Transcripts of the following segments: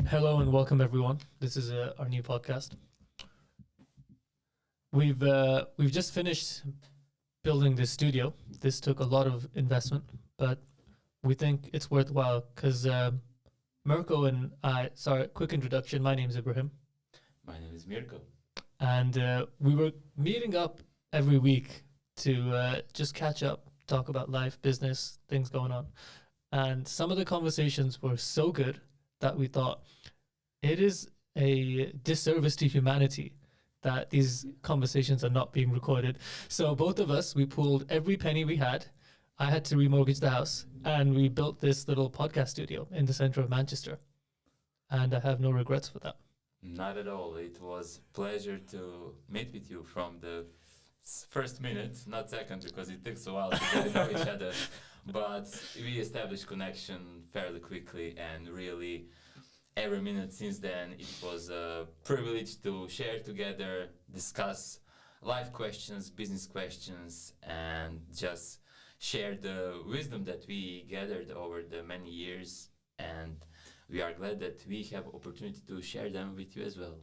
Hello and welcome everyone. This is our new podcast. We've just finished building this studio. This took a lot of investment, but we think it's worthwhile because Mirko and I. Sorry, quick introduction. My name is Ibrahim, My name is Mirko. and we were meeting up every week to just catch up, talk about life, business, things going on. And some of the conversations were so good that we thought it is a disservice to humanity that these conversations are not being recorded. So both of us, we pulled every penny we had. I had to remortgage the house, and we built this little podcast studio in the center of Manchester. And I have no regrets for that. Not at all. It was pleasure to meet with you from the first minute, not second, because it takes a while to get to know each other. But we established connection fairly quickly, and really every minute since then it was a privilege to share together, discuss life questions, business questions, and just share the wisdom that we gathered over the many years. And we are glad that we have opportunity to share them with you as well.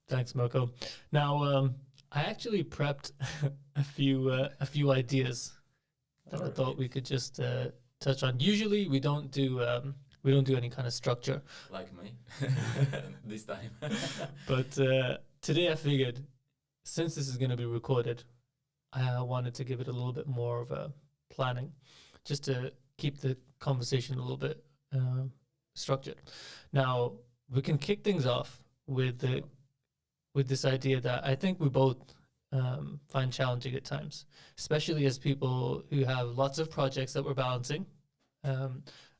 Thanks, Mirko. Now, I actually prepped a few ideas that I thought we could just touch on. Usually, we don't do any kind of structure. Like me, this time. But today I figured, since this is going to be recorded, I wanted to give it a little bit more of a planning, just to keep the conversation a little bit structured. Now, we can kick things off with this idea that I think we both find challenging at times, especially as people who have lots of projects that we're balancing.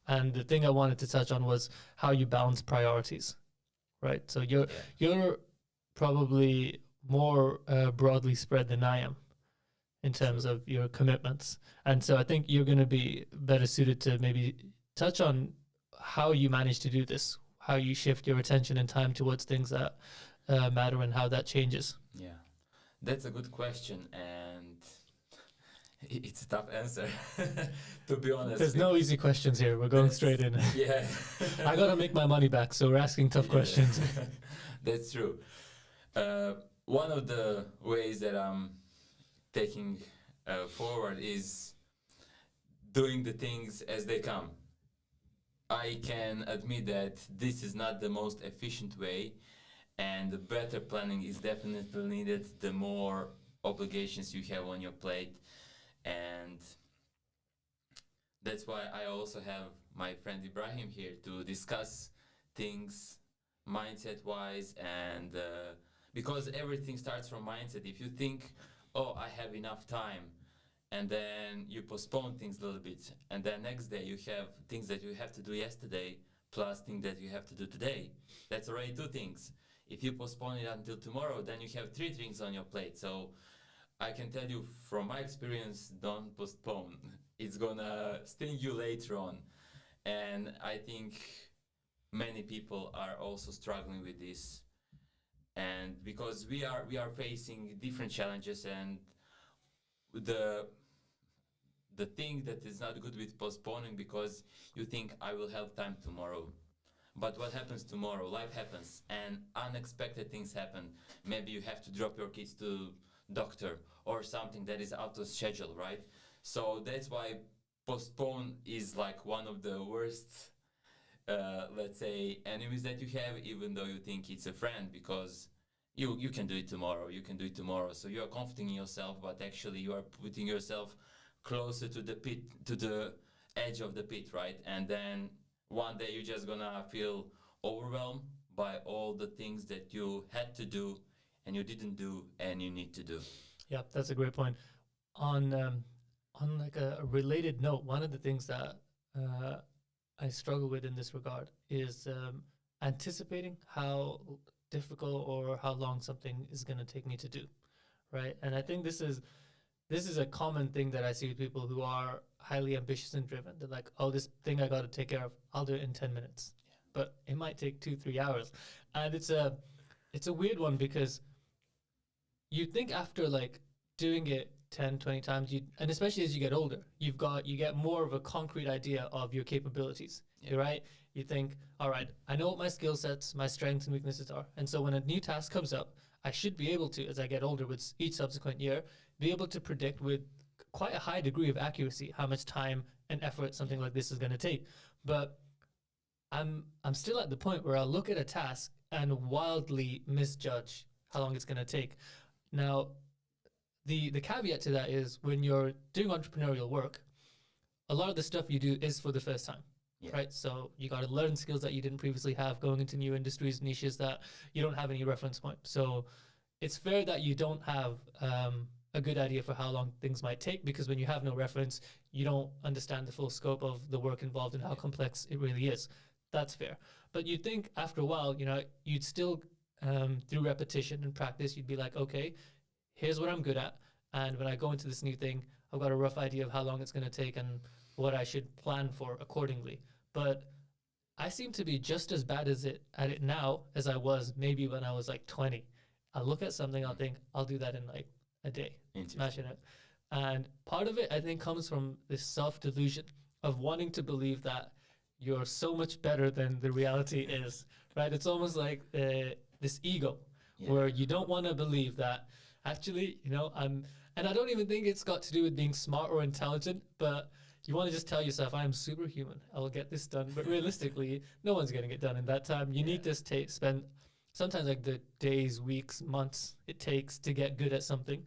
And the thing I wanted to touch on was how you balance priorities, right? So you're probably more broadly spread than I am in terms of your commitments. And so I think you're going to be better suited to maybe touch on how you manage to do this, how you shift your attention and time towards things that matter and how that changes. Yeah, that's a good question, and it's a tough answer, to be honest. There's no easy questions here. We're going straight in. Yeah. I got to make my money back, so we're asking tough questions. That's true. One of the ways that I'm taking forward is doing the things as they come. I can admit that this is not the most efficient way, and the better planning is definitely needed the more obligations you have on your plate. And that's why I also have my friend Ibrahim here to discuss things mindset wise, and because everything starts from mindset. If you think, oh, I have enough time, and then you postpone things a little bit, and then next day you have things that you have to do yesterday plus things that you have to do today, that's already two things. If you postpone it until tomorrow, then you have three things on your plate. So I can tell you from my experience, don't postpone. It's gonna sting you later on. And I think many people are also struggling with this. And because we are facing different challenges, and the thing that is not good with postponing, because you think I will have time tomorrow. But what happens tomorrow? Life happens, and unexpected things happen. Maybe you have to drop your kids to doctor or something that is out of schedule, right? So that's why postpone is like one of the worst, let's say, enemies that you have, even though you think it's a friend, because you can do it tomorrow, you can do it tomorrow. So you are comforting yourself, but actually you are putting yourself closer to the pit, to the edge of the pit, right? And then one day you're just gonna feel overwhelmed by all the things that you had to do and you didn't do and you need to do. Yeah, that's a great point. On like a related note, one of the things that I struggle with in this regard is anticipating how difficult or how long something is going to take me to do, right? And I think this is a common thing that I see with people who are highly ambitious and driven. They're like, oh, this thing I got to take care of, I'll do it in 10 minutes. Yeah. But it might take 2-3 hours. And it's a weird one, because you think after like doing it 10, 20 times, and especially as you get older, you get more of a concrete idea of your capabilities. Yeah. Right? You think, all right, I know what my skill sets, my strengths and weaknesses are. And so when a new task comes up, I should be able to, as I get older with each subsequent year, be able to predict with quite a high degree of accuracy how much time and effort something like this is going to take. But I'm still at the point where I'll look at a task and wildly misjudge how long it's going to take. Now, the caveat to that is when you're doing entrepreneurial work, a lot of the stuff you do is for the first time. Yeah. Right? So you got to learn skills that you didn't previously have, going into new industries, niches that you don't have any reference point. So it's fair that you don't have a good idea for how long things might take, because when you have no reference, you don't understand the full scope of the work involved and how complex it really is. That's fair. But you'd think after a while, you'd still, through repetition and practice, you'd be like, okay, here's what I'm good at. And when I go into this new thing, I've got a rough idea of how long it's going to take and what I should plan for accordingly. But I seem to be just as bad at it now as I was maybe when I was like 20. I'll look at something, I'll think, I'll do that in like a day, smash it out. And part of it, I think, comes from this self-delusion of wanting to believe that you're so much better than the reality is, right? It's almost like this ego where you don't want to believe that actually, and I don't even think it's got to do with being smart or intelligent, but you want to just tell yourself, I am superhuman, I will get this done. But realistically, no one's getting it done in that time. You need to spend sometimes like the days, weeks, months it takes to get good at something.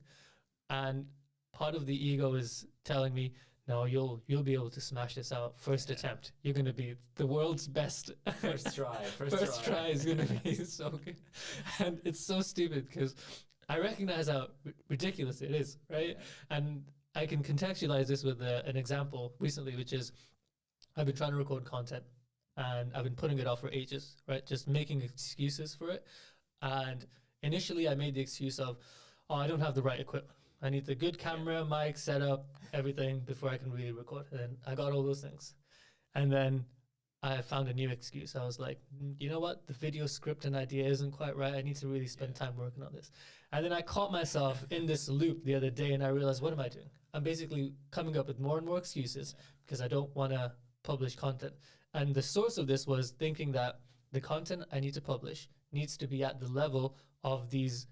And part of the ego is telling me, no, you'll be able to smash this out first attempt. You're going to be the world's best. First try. First try is going to be so good. And it's so stupid because I recognize how ridiculous it is, right? Yeah. And I can contextualize this with an example recently, which is I've been trying to record content and I've been putting it off for ages, right? Just making excuses for it. And initially I made the excuse of, I don't have the right equipment. I need the good camera, mic, setup, everything before I can really record. And I got all those things. And then I found a new excuse. I was like, you know what? The video script and idea isn't quite right. I need to really spend time working on this. And then I caught myself in this loop the other day and I realized, what am I doing? I'm basically coming up with more and more excuses because I don't want to publish content. And the source of this was thinking that the content I need to publish needs to be at the level of these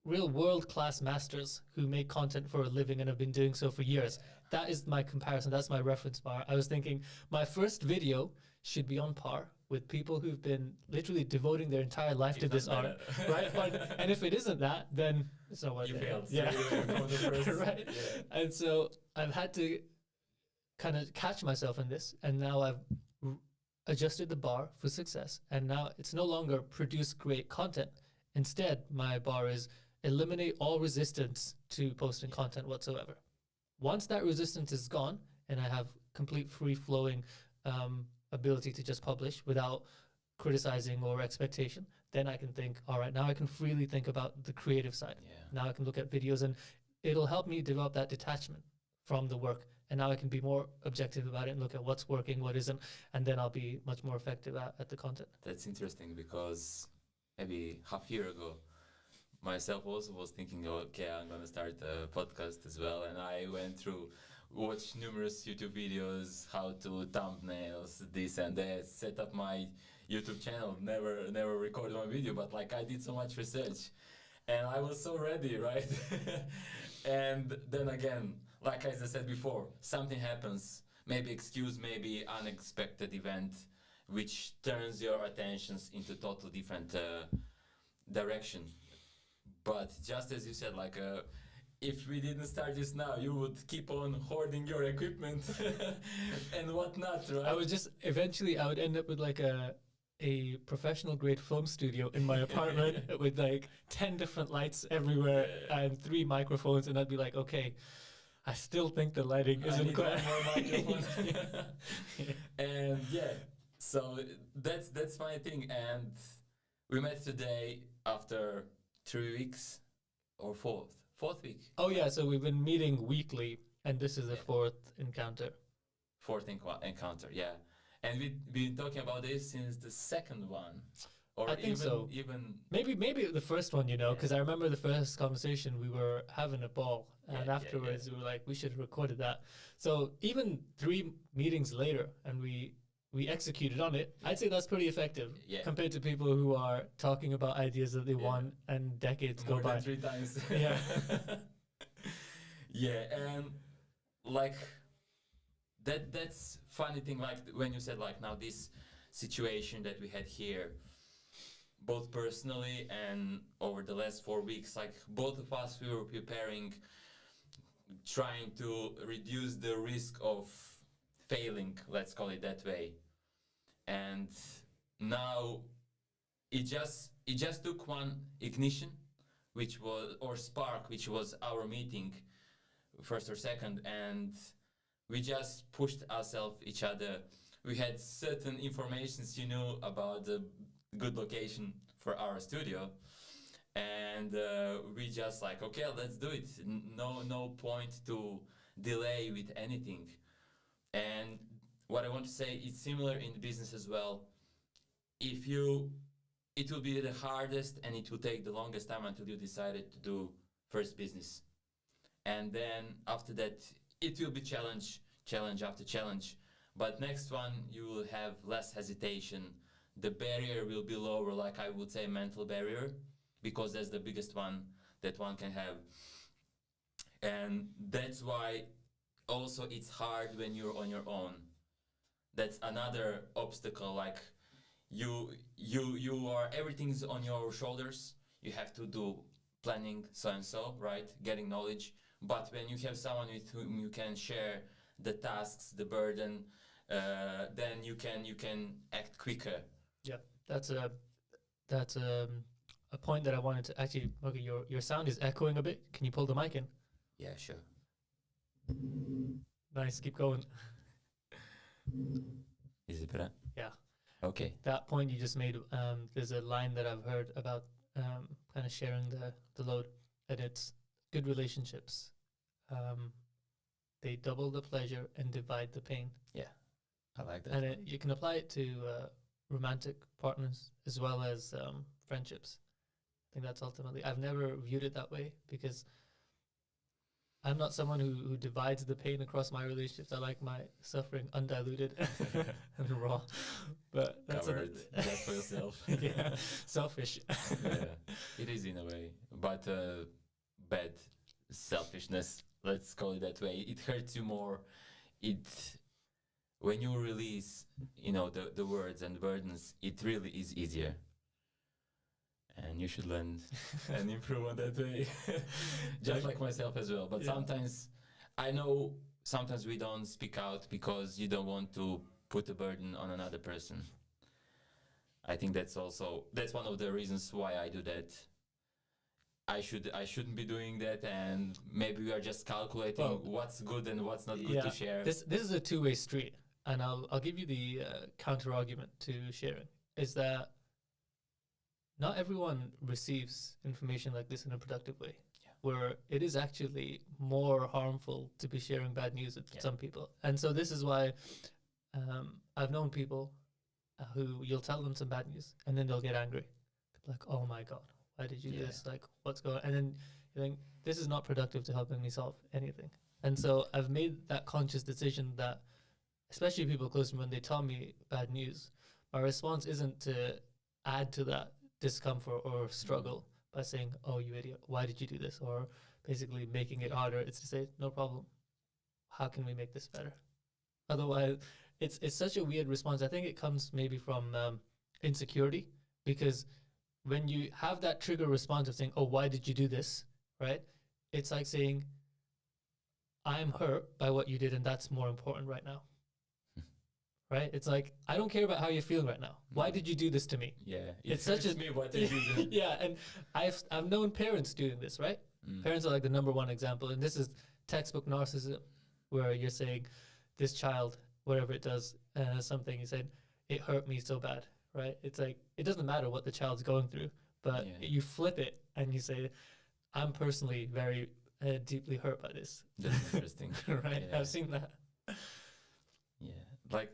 real world-class masters who make content for a living and have been doing so for years. That is my comparison. That's my reference bar. I was thinking my first video should be on par with people who've been literally devoting their entire life to this art, right? And if it isn't that, then it's not worth it. You failed. Yeah. Right. Yeah. And so I've had to kind of catch myself in this, and now I've adjusted the bar for success. And now it's no longer produce great content. Instead, my bar is eliminate all resistance to posting content whatsoever. Once that resistance is gone and I have complete free-flowing ability to just publish without criticizing or expectation, then I can think, all right, now I can freely think about the creative side. Yeah. Now I can look at videos and it'll help me develop that detachment from the work. And now I can be more objective about it and look at what's working, what isn't, and then I'll be much more effective at the content. That's interesting because maybe half year ago, myself also was thinking, okay, I'm going to start a podcast as well. And I went through, watched numerous YouTube videos, how to thumbnails, this and that, set up my YouTube channel, never recorded one video, but like I did so much research and I was so ready, right? And then again, like as I said before, something happens, maybe excuse, maybe unexpected event, which turns your attentions into total different direction. But just as you said, like if we didn't start this now, you would keep on hoarding your equipment and whatnot, right? I would end up with like a professional grade film studio in my apartment with like 10 different lights everywhere and 3 microphones, and I'd be like, okay, I still think the lighting isn't quite And so that's my thing. And we met today after 3 weeks or fourth week. Oh yeah, so we've been meeting weekly and this is the fourth encounter. Fourth encounter, yeah. And we've been talking about this since the second one. Or I think so. Even Maybe the first one, Yeah. because I remember the first conversation we were having a ball, and Yeah, afterwards we were like, we should have recorded that. So even 3 meetings later, and we executed on it. I'd say that's pretty effective Yeah. compared to people who are talking about ideas that they Yeah. want and decades more go by. than 3 times. Yeah. Yeah, and like that's funny thing, like when you said like now this situation that we had here, both personally and over the last 4 weeks, like both of us, we were preparing, trying to reduce the risk of failing, let's call it that way. And now it just took one ignition, which was, or spark, which was our meeting, first or second, and we just pushed ourselves each other. We had certain informations, about the good location for our studio, and we just like, okay, let's do it. No point to delay with anything. And what I want to say is similar in business as well. It will be the hardest and it will take the longest time until you decided to do first business. And then after that, it will be challenge after challenge. But next one, you will have less hesitation. The barrier will be lower, like I would say mental barrier, because that's the biggest one that one can have. And that's why also it's hard when you're on your own. That's another obstacle, like you are, everything's on your shoulders. You have to do planning, so and so, right? Getting knowledge. But when you have someone with whom you can share the tasks, the burden, then you can act quicker. Yeah, that's a point that I wanted to actually. Okay, your sound is echoing a bit. Can you pull the mic in? Yeah, sure. Nice, keep going. Is it better? Yeah. Okay. That point you just made, there's a line that I've heard about kind of sharing the load, and it's good relationships. They double the pleasure and divide the pain. Yeah, I like that. And you can apply it to romantic partners as well as friendships. I think that's ultimately, I've never viewed it that way because I'm not someone who divides the pain across my relationships. I like my suffering undiluted and raw. But that's covered that for yourself. Yeah, selfish. Yeah, it is in a way, but bad selfishness. Let's call it that way. It hurts you more. When you release, the words and burdens, it really is easier. And you should learn and improve on that way. Just like myself as well. But sometimes, I know sometimes we don't speak out because you don't want to put a burden on another person. I think that's one of the reasons why I do that. I shouldn't be doing that, and maybe we are just calculating what's good and what's not good to share. This is a two-way street, and I'll give you the counter argument to sharing, is that not everyone receives information like this in a productive way, where it is actually more harmful to be sharing bad news with some people. And so this is why I've known people who you'll tell them some bad news and then they'll get angry. Like, oh my God, why did you do this? Like, what's going on? And then you think, this is not productive to helping me solve anything. And so I've made that conscious decision that, especially people close to me, when they tell me bad news, my response isn't to add to that discomfort or struggle by saying, oh, you idiot, why did you do this? Or basically making it harder. It's to say, no problem. How can we make this better? Otherwise, it's such a weird response. I think it comes maybe from insecurity, because when you have that trigger response of saying, oh, why did you do this? Right? It's like saying, I'm hurt by what you did, and that's more important right now. Right? It's like, I don't care about how you're feeling right now. Why did you do this to me? Yeah. It's such a me what did you do? Yeah, and I've known parents doing this, right? Parents are like the number one example, and this is textbook narcissism, where you're saying, this child, whatever it does, something, you said, it hurt me so bad, right? It's like, it doesn't matter what the child's going through, but you flip it and you say, I'm personally very deeply hurt by this. That's interesting. Right? Yeah. I've seen that. Yeah. Like,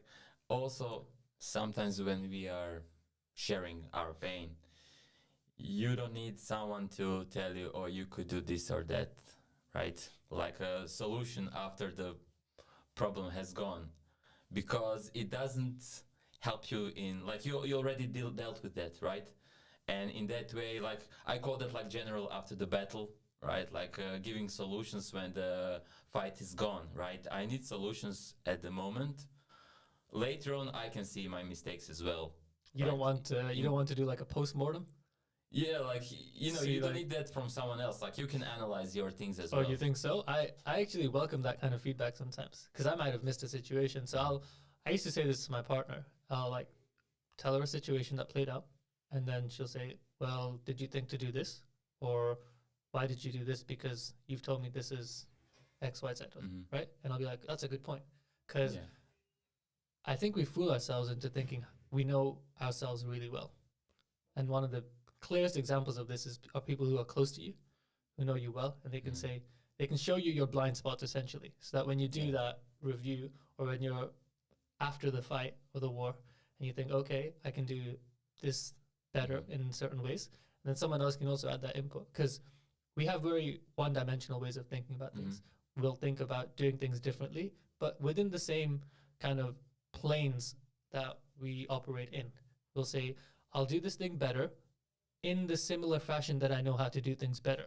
also, sometimes when we are sharing our pain. You don't need someone to tell you, oh, you could do this or that, right? Like a solution after the problem has gone, because it doesn't help you in, like, you already dealt with that, right? And in that way, like, I call that like general after the battle, right? Like giving solutions when the fight is gone, right? I need solutions at the moment. Later on, I can see my mistakes as well. You don't want you don't want to do like a post-mortem? Yeah, like, you know, See, you don't like- need that from someone else. Like, you can analyze your things as Oh, well. you think so? I actually welcome that kind of feedback sometimes because I might have missed a situation. So I used to say this to my partner. I'll like tell her a situation that played out, and then she'll say, "Well, did you think to do this, or why did you do this? Because you've told me this is X, Y, Z, right?" And I'll be like, "That's a good point," because Yeah. I think we fool ourselves into thinking we know ourselves really well. And one of the clearest examples of this are people who are close to you, who know you well, and they can say, they can show you your blind spots essentially. So that when you do that review, or when you're after the fight or the war, and you think, okay, I can do this better in certain ways, and then someone else can also add that input. Because we have very one-dimensional ways of thinking about things. We'll think about doing things differently, but within the same kind of planes that we operate in. We'll say, I'll do this thing better in the similar fashion that I know how to do things better.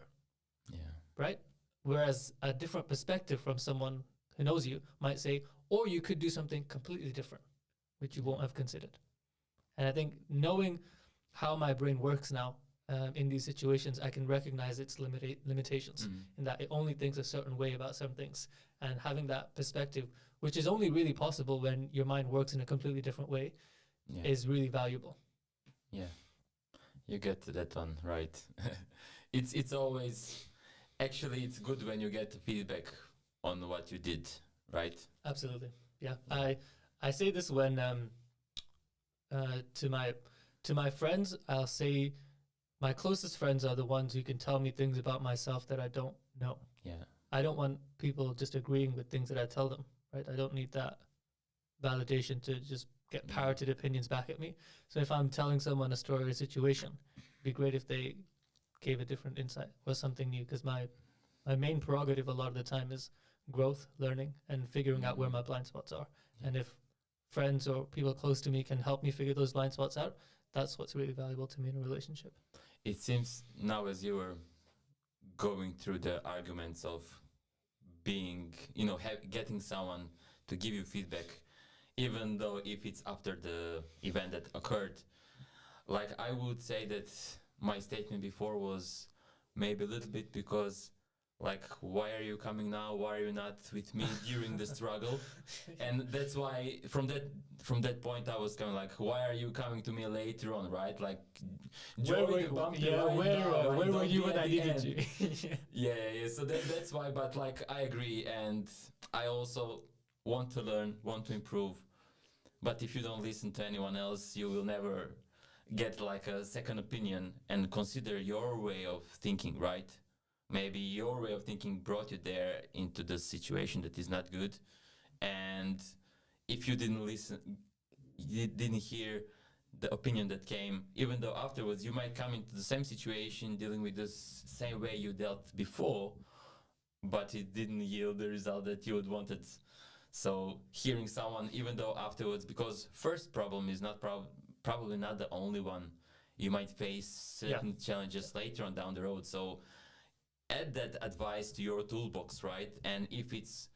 Yeah. Right? Whereas a different perspective from someone who knows you might say, or you could do something completely different, which you won't have considered. And I think knowing how my brain works now in these situations, I can recognize its limitations in that it only thinks a certain way about some things. And having that perspective, which is only really possible when your mind works in a completely different way, is really valuable. Yeah, you get that one right. It's always, actually, it's good when you get feedback on what you did, right? Absolutely. Yeah. I say this when to my friends, I'll say my closest friends are the ones who can tell me things about myself that I don't know. Yeah. I don't want people just agreeing with things that I tell them, right? I don't need that validation to just get parroted opinions back at me. So if I'm telling someone a story or a situation, it'd be great if they gave a different insight or something new, because my main prerogative a lot of the time is growth, learning, and figuring out where my blind spots are. And if friends or people close to me can help me figure those blind spots out, that's what's really valuable to me in a relationship. It seems now, as you were going through the arguments of being, you know, getting someone to give you feedback, even though if it's after the event that occurred, like, I would say that my statement before was maybe a little bit because, like, why are you coming now? Why are you not with me during the struggle? And that's why from that point I was kind of like, why are you coming to me later on, right? Like, join the bumpy ride now, where were don't you be when at I the needed end. you? Yeah. So that's why. But like, I agree, and I also want to learn, want to improve. But if you don't listen to anyone else, you will never get like a second opinion and consider your way of thinking, right? Maybe your way of thinking brought you there into the situation that is not good. And if you didn't listen, you didn't hear the opinion that came, even though afterwards you might come into the same situation dealing with the same way you dealt before, but it didn't yield the result that you would wanted. So hearing someone, even though afterwards, because first problem is not probably not the only one. You might face certain challenges later on down the road. So add that advice to your toolbox, right? And if it's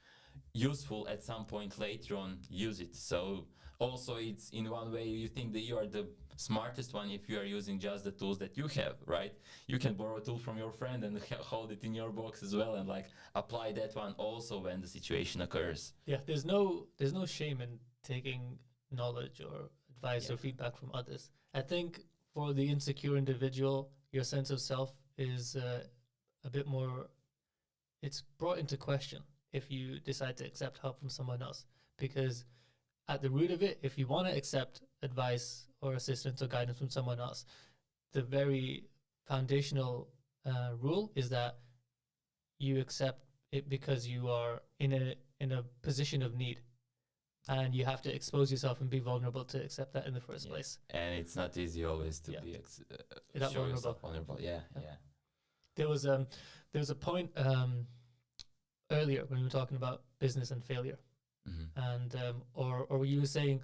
useful at some point later on, use it. So also, it's in one way you think that you are the smartest one if you are using just the tools that you have, right? You can borrow a tool from your friend and hold it in your box as well, and like apply that one also when the situation occurs. Yeah, there's no shame in taking knowledge or advice or feedback from others. I think for the insecure individual, your sense of self is a bit more, it's brought into question if you decide to accept help from someone else. Because at the root of it, if you want to accept advice or assistance or guidance from someone else, the very foundational rule is that you accept it because you are in a position of need. and you have to expose yourself and be vulnerable to accept that in the first Yeah. place. And it's not easy always to Yeah. be That show vulnerable. yourself vulnerable. Yeah, Yeah. yeah. There was a point earlier when we were talking about business and failure, and or you were saying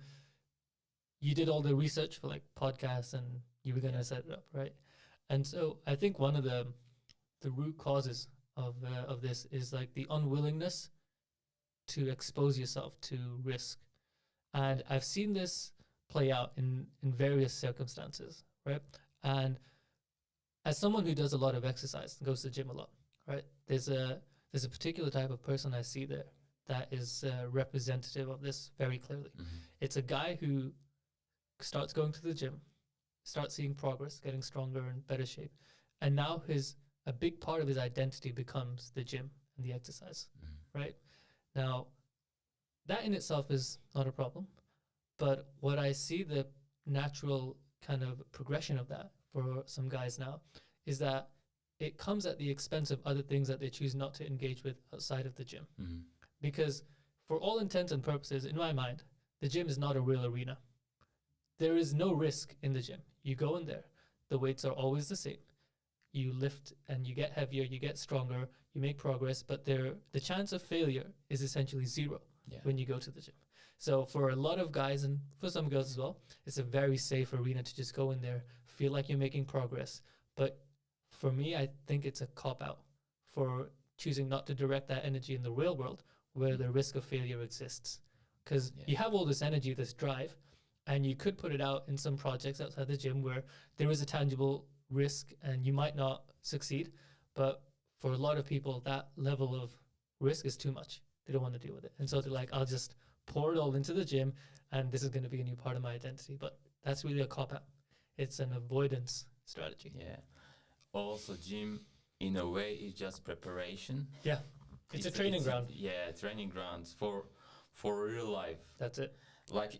you did all the research for like podcasts and you were gonna set it up, right? And so I think one of the root causes of this is like the unwillingness to expose yourself to risk, and I've seen this play out in various circumstances, right? And as someone who does a lot of exercise and goes to the gym a lot, right? There's a particular type of person I see there that is representative of this very clearly. It's a guy who starts going to the gym, starts seeing progress, getting stronger and better shape, and now a big part of his identity becomes the gym and the exercise, right? Now, that in itself is not a problem, but what I see the natural kind of progression of that for some guys now is that it comes at the expense of other things that they choose not to engage with outside of the gym. Because for all intents and purposes, in my mind, the gym is not a real arena. There is no risk in the gym. You go in there, the weights are always the same. You lift and you get heavier, you get stronger, you make progress, but the chance of failure is essentially zero when you go to the gym. So for a lot of guys and for some girls as well, it's a very safe arena to just go in there, feel like you're making progress. But for me, I think it's a cop-out for choosing not to direct that energy in the real world where the risk of failure exists. Because you have all this energy, this drive, and you could put it out in some projects outside the gym where there is a tangible risk and you might not succeed. But for a lot of people, that level of risk is too much. They don't want to deal with it. And so they're like, I'll just pour it all into the gym and this is going to be a new part of my identity. But that's really a cop-out. It's an avoidance strategy. Yeah. Also, gym, in a way, is just preparation. Yeah. It's a training ground. Yeah, training grounds for real life. That's it. Like,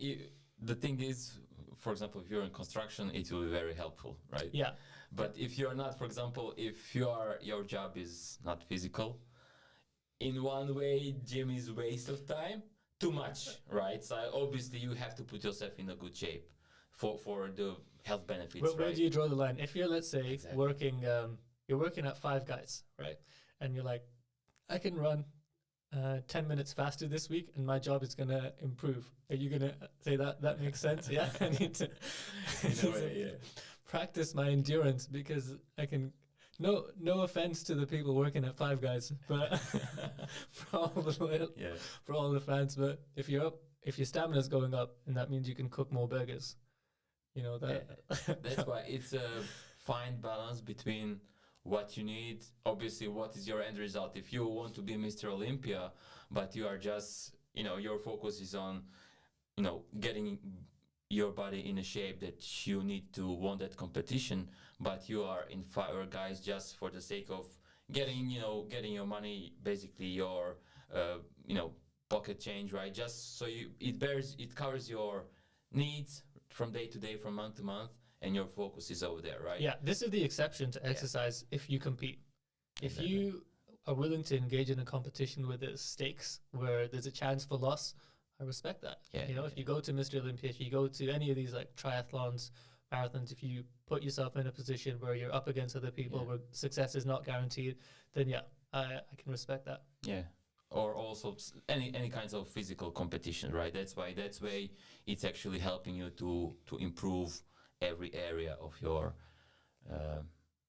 the thing is, for example, if you're in construction, it will be very helpful, right? Yeah. But if you're not, for example, if your job is not physical, in one way, gym is waste of time. Too much, right? So obviously you have to put yourself in a good shape for the health benefits. Where do you draw the line? If you're, let's say, Exactly. you're working at Five Guys, right? And you're like, I can run 10 minutes faster this week and my job is going to improve. Are you going to say that makes sense? Yeah, I need to, practice my endurance because I can. No offense to the people working at Five Guys, but for all the fans, but if your stamina's going up, and that means you can cook more burgers, you know that. That's why it's a fine balance between what you need. Obviously, what is your end result? If you want to be Mr. Olympia, but you are just, your focus is on, getting your body in a shape that you need to win that competition, but you are in Fire Guys just for the sake of getting your money, basically your, pocket change, right? Just so it covers your needs from day to day, from month to month, and your focus is over there, right? Yeah, this is the exception to exercise if you compete. If you are willing to engage in a competition where there's stakes, where there's a chance for loss, I respect that. If you go to Mr. Olympia, if you go to any of these like triathlons, marathons, if you put yourself in a position where you're up against other people, where success is not guaranteed, then I can respect that. Yeah. Or also any kinds of physical competition, right? That's why it's actually helping you to improve every area of your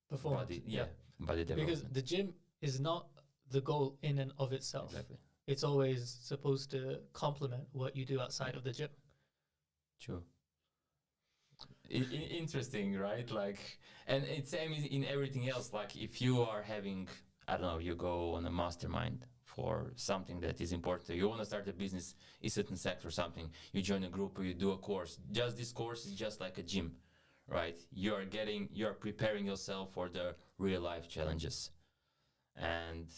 performance. Body, body development. Because the gym is not the goal in and of itself. Exactly. It's always supposed to complement what you do outside of the gym. True. Interesting, right? Like, and it's same in everything else. Like, if you are having, I don't know, you go on a mastermind for something that is important to you. You want to start a business in a certain sector or something. You join a group or you do a course. Just this course is just like a gym, right? You're preparing yourself for the real life challenges. And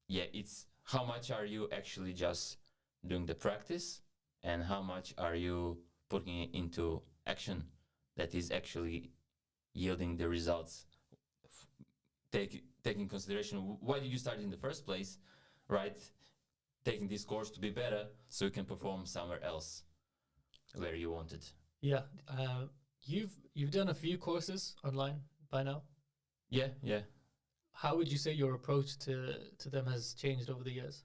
it's how much are you actually just doing the practice and how much are you putting it into action that is actually yielding the results. Take in consideration why did you start in the first place, right? taking this course to be better so you can perform somewhere else where you want it. Yeah. You've done a few courses online by now. Yeah, yeah. How would you say your approach to them has changed over the years?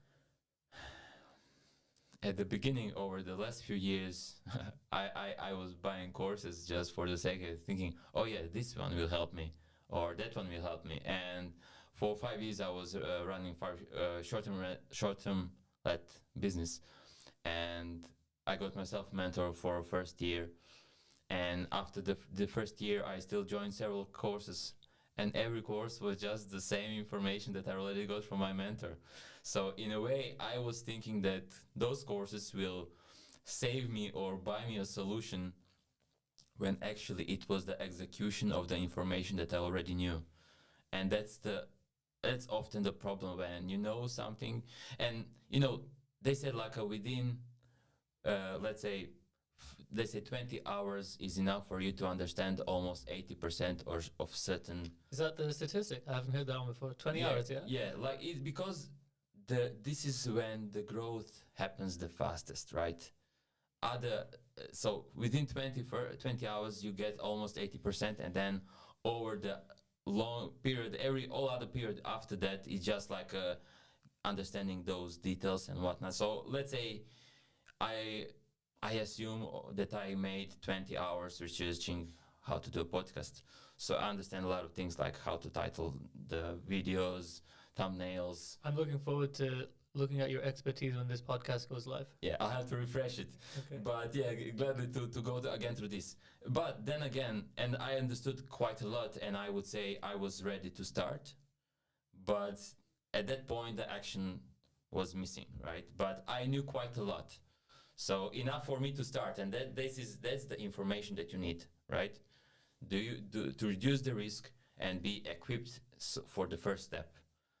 At the beginning, over the last few years, I was buying courses just for the sake of thinking, oh yeah, this one will help me, or that one will help me. And for 5 years, I was running short-term let business, and I got myself mentor for first year. And after the first year, I still joined several courses, and every course was just the same information that I already got from my mentor. So in a way, I was thinking that those courses will save me or buy me a solution, when actually it was the execution of the information that I already knew. And that's often the problem when you know something, and they said like within let's say they say 20 hours is enough for you to understand almost 80% or of certain. Is that the statistic? I haven't heard that one before. 20 hours, yeah? Yeah, like it's because this is when the growth happens the fastest, right? So within 20 hours you get almost 80%, and then over the long period, all other period after that is just like understanding those details and whatnot. So let's say I assume that I made 20 hours researching how to do a podcast. So I understand a lot of things like how to title the videos, thumbnails. I'm looking forward to looking at your expertise when this podcast goes live. Yeah, I'll have to refresh it. Okay. But yeah, gladly to go again through this. But then again, and I understood quite a lot, and I would say I was ready to start. But at that point, the action was missing, right? But I knew quite a lot. So enough for me to start, and that's the information that you need, right? To reduce the risk and be equipped for the first step.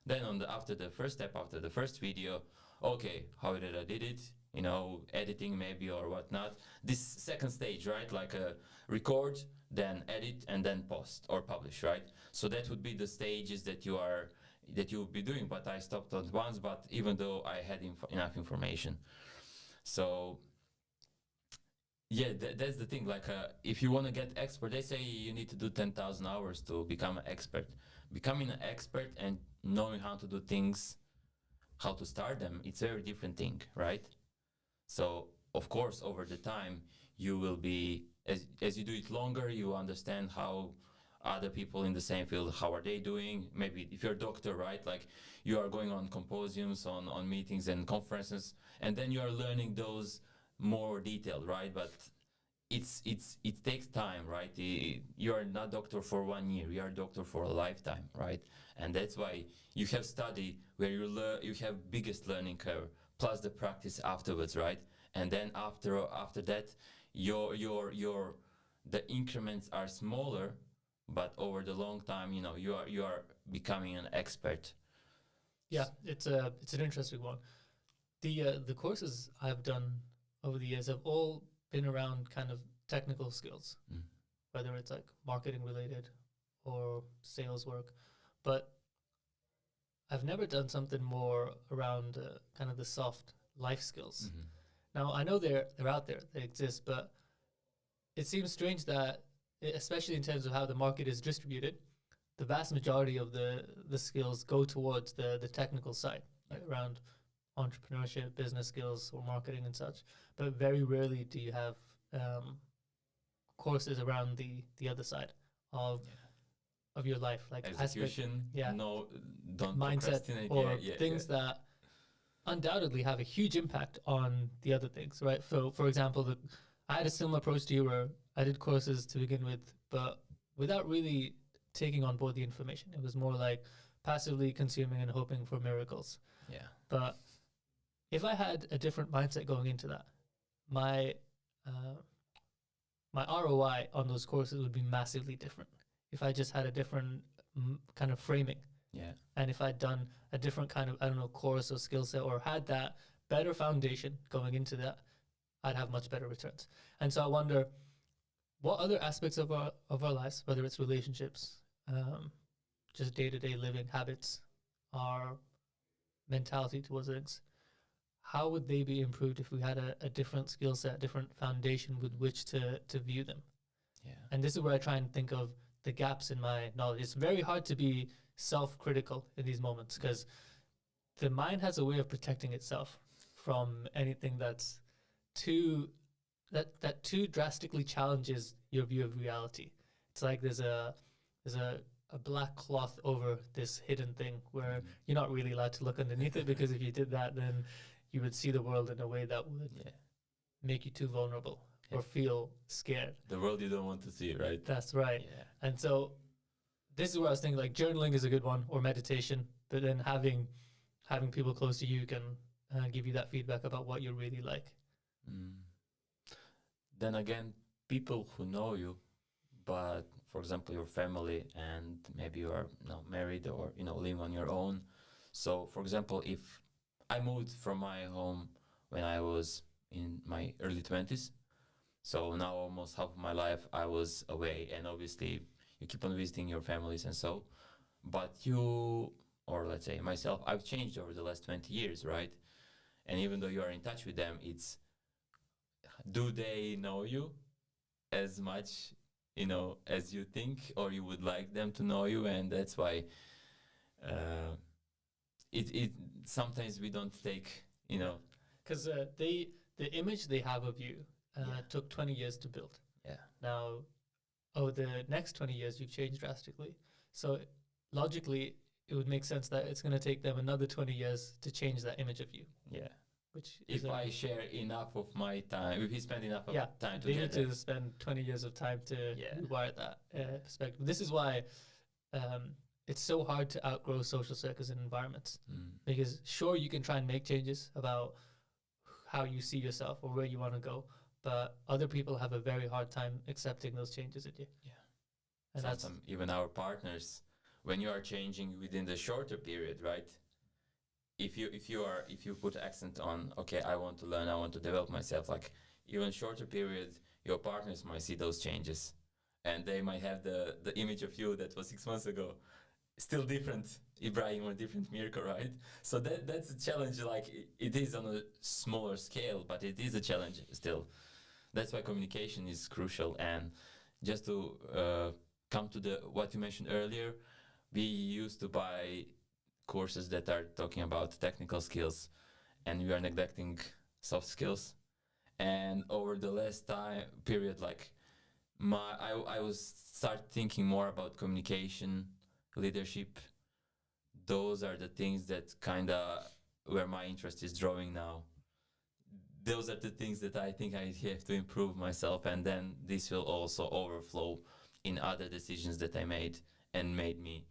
Then after the first step, after the first video, okay, how did I did it? Editing maybe or whatnot. This second stage, right? Like record, then edit, and then post or publish, right? So that would be the stages that you will be doing. But I stopped at once. But even though I had enough information. So yeah, that's the thing. Like if you want to get expert, they say you need to do 10,000 hours to become an expert. Becoming an expert and knowing how to do things, how to start them, it's a very different thing, right? So of course, over the time, you will be, as you do it longer, you understand how other people in the same field, how are they doing? Maybe if you're a doctor, right? Like you are going on symposiums, on meetings and conferences, and then you are learning those more detailed, right? But it takes time, right? You are not doctor for 1 year, you are a doctor for a lifetime, right? And that's why you have study where you have biggest learning curve, plus the practice afterwards, right? And then after that, the increments are smaller, but over the long time, you are becoming an expert. Yeah, it's an interesting one. The courses I've done over the years have all been around kind of technical skills, whether it's like marketing related or sales work, but I've never done something more around kind of the soft life skills. Mm-hmm. Now I know they're out there, they exist, but it seems strange that, especially in terms of how the market is distributed, the vast majority of the skills go towards the technical side, right, around entrepreneurship, business skills, or marketing and such. But very rarely do you have courses around the other side of your life, like execution, don't mindset, or things that undoubtedly have a huge impact on the other things, right? So, for example, I had a similar approach to you where I did courses to begin with, but without really taking on board the information. It was more like passively consuming and hoping for miracles. Yeah. But if I had a different mindset going into that, my ROI on those courses would be massively different. If I just had a different kind of framing. Yeah. And if I'd done a different kind of, course or skill set, or had that better foundation going into that, I'd have much better returns. And so I wonder, what other aspects of our lives, whether it's relationships, just day-to-day living habits, our mentality towards things, how would they be improved if we had a different skill set, different foundation with which to view them? Yeah. And this is where I try and think of the gaps in my knowledge. It's very hard to be self-critical in these moments because the mind has a way of protecting itself from anything that's too that too drastically challenges your view of reality. It's like there's a black cloth over this hidden thing where you're not really allowed to look underneath it, because if you did that, then you would see the world in a way that would make you too vulnerable or feel scared. The world you don't want to see, right? That's right. Yeah. And so this is where I was thinking, like, journaling is a good one, or meditation, but then having people close to you can give you that feedback about what you're really like. Then again, people who know you, but for example, your family, and maybe you are married or living on your own. So, for example, if I moved from my home when I was in my early 20s, so now almost half of my life I was away, and obviously you keep on visiting your families and so, but you, or let's say myself, I've changed over the last 20 years, right? And even though you are in touch with them, it's, do they know you as much, as you think, or you would like them to know you? And that's why it sometimes we don't take, because the image they have of you took 20 years to build. Yeah. Now, over the next 20 years, you've changed drastically. So logically, it would make sense that it's going to take them another 20 years to change that image of you. Yeah. Which if I share enough of my time, if we spend enough of time they together, need to spend 20 years of time to rewire that perspective. This is why it's so hard to outgrow social circles and environments, because sure, you can try and make changes about how you see yourself or where you want to go, but other people have a very hard time accepting those changes in you. Yeah. And sometimes even our partners, when you are changing within the shorter period, right? If you put accent on, okay, I want to learn, I want to develop myself, like even shorter period, your partners might see those changes, and they might have the image of you that was 6 months ago still different Ibrahim or different Mirko, right? So that's a challenge. Like it is on a smaller scale, but it is a challenge still. That's why communication is crucial. And just to come to what you mentioned earlier, we used to buy courses that are talking about technical skills, and we are neglecting soft skills. And over the last time period, like I was start thinking more about communication, leadership. Those are the things that kind of where my interest is drawing now. Those are the things that I think I have to improve myself, and then this will also overflow in other decisions that I made and made me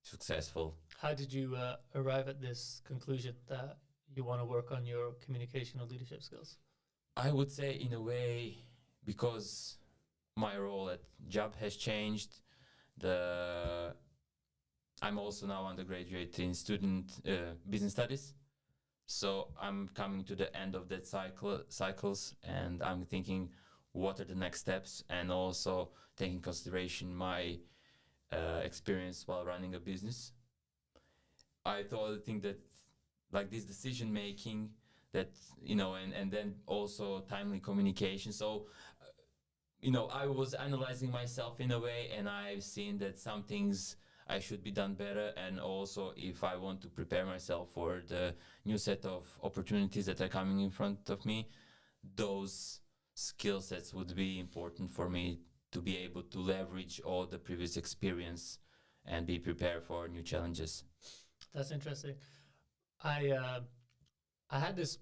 successful. How did you arrive at this conclusion that you want to work on your communication or leadership skills? I would say in a way, because my role at job has changed. I'm also now undergraduate in student business studies. So I'm coming to the end of that cycles, and I'm thinking what are the next steps, and also taking consideration my experience while running a business. I think that like this decision making, that and then also timely communication. So I was analyzing myself in a way, and I've seen that some things I should be done better, and also if I want to prepare myself for the new set of opportunities that are coming in front of me, those skill sets would be important for me to be able to leverage all the previous experience and be prepared for new challenges. That's interesting. I had this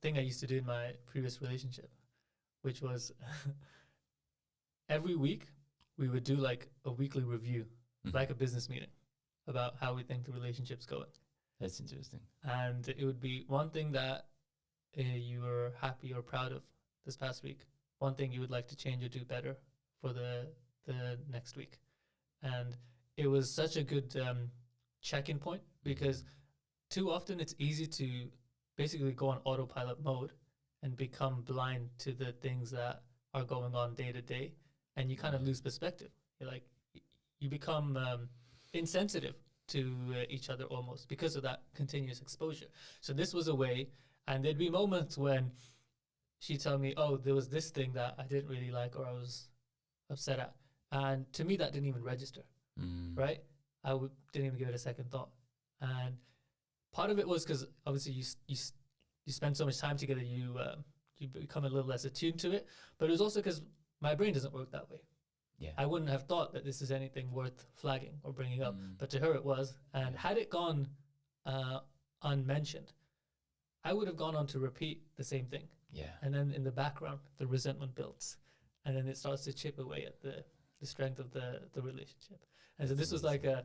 thing I used to do in my previous relationship, which was every week we would do like a weekly review, like a business meeting, about how we think the relationship's going. That's interesting. And it would be one thing that you were happy or proud of this past week, one thing you would like to change or do better for the next week. And it was such a good check-in point, because too often it's easy to basically go on autopilot mode and become blind to the things that are going on day to day, and you kind of lose perspective. You're like, you become insensitive to each other almost because of that continuous exposure. So this was a way, And there'd be moments when she'd tell me, oh, there was this thing that I didn't really like or I was upset at. And to me, that didn't even register, right? Didn't even give it a second thought. And part of it was because obviously you spend so much time together, you become a little less attuned to it. But it was also because my brain doesn't work that way. Yeah. I wouldn't have thought that this is anything worth flagging or bringing up, but to her it was. And had it gone unmentioned, I would have gone on to repeat the same thing. Yeah. And then in the background, the resentment builds, and then it starts to chip away at the strength of the relationship. And so this was like a